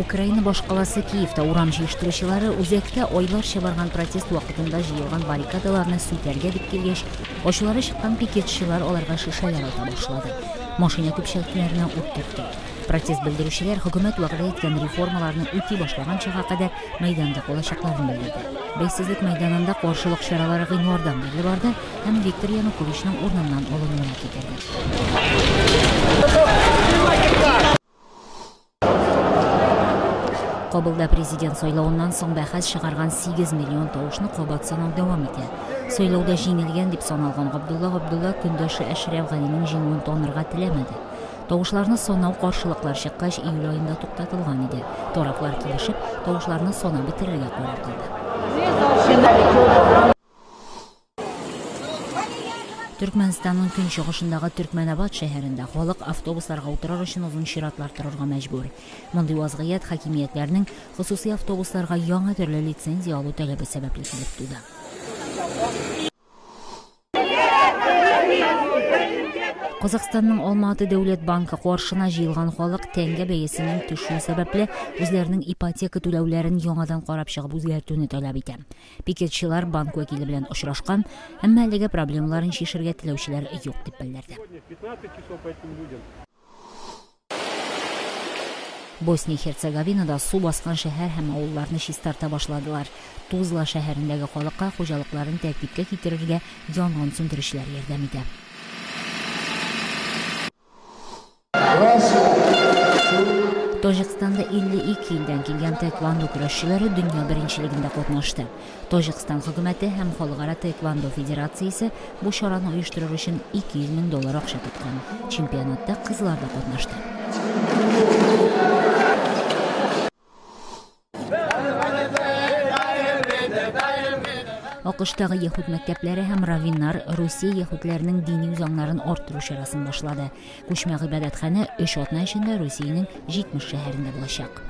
Украина баш каласы Киевда урам жыйыштыручылары үзәктә айларча барган протест вакытында җыелган баррикадаларны сүтәргә дип килгәч, ачулары чыккан пикетчылар аларга шишәләр ата башлады. Машина күпчәлекләренә ут төртте. Протест белдерүчеләр хөкүмәт вәгъдә иткән реформаларны үти башлаган чакка кадәр мәйданда калачакларын белдерде. Бәйсезлек мәйданында каршылык чаралары гыйнвардан бирле барды һәм Виктор Януковичның урыныннан алынуына китерде. Кабылда президент сайлауыннан соң бәхәс чыгарган 8 миллион тавышны кабат санау дәвам итә. Сайлауда җиңелгән дип саналган Габдулла көндәше Әшрәф Ганиның җиңүен танырга теләмәде. Тавышларны санау каршылыклар чыккач июль аенда туктатылган иде. Тарафлар килешеп, тавышларны санап бетерергә карар кылды. Түркмәнстанның көнчыгышындагы Төркмәнабад шәһәрендә халык автобусларга утырыр өчен озын чиратлар торырга мәҗбүр. Мондый вазгыять хакимиятләрнең хусусый автобусларга яңа төрле лицензия алу таләбе сәбәпле килеп туды. Казакстанның Алматы дәүләт банкы каршына җыелган халык тәңгә бәясенең төшүе сәбәпле үзләренең ипотека түләүләрен яңадан карап чыгып үзгәртүне таләп итә. Пикетчылар банк вәкиле белән очрашкан, әмма әлегә проблемаларын шишергә теләүчеләр юк дип белдерде. Босния-Херцеговинада су баскан шәһәр һәм авылларны чистарта башладылар. Тузла шәһәрендәге халыкка хуҗалыкларын тәртипкә китерергә янгын сүндерүчеләр ярдәм итә. Таҗикстанда 52 илдән килгән тэквондо көрәшчеләре дөнья беренчелегендә катнашты. Таҗикстан хөкүмәте һәм Халыкара тэквондо федерациясе бу чараны оештырыр өчен $200 000 акча тоткан. Чемпионатта кызлар да катнашты. Акыштагы яһүд мәктәпләре һәм раввиннар Русия яһүдләренең дини үзаңнарын арттыру чарасын башлады. Күчмә гыйбадәтханә 3 атна эчендә Русиянең 70 шәһәрендә булачак.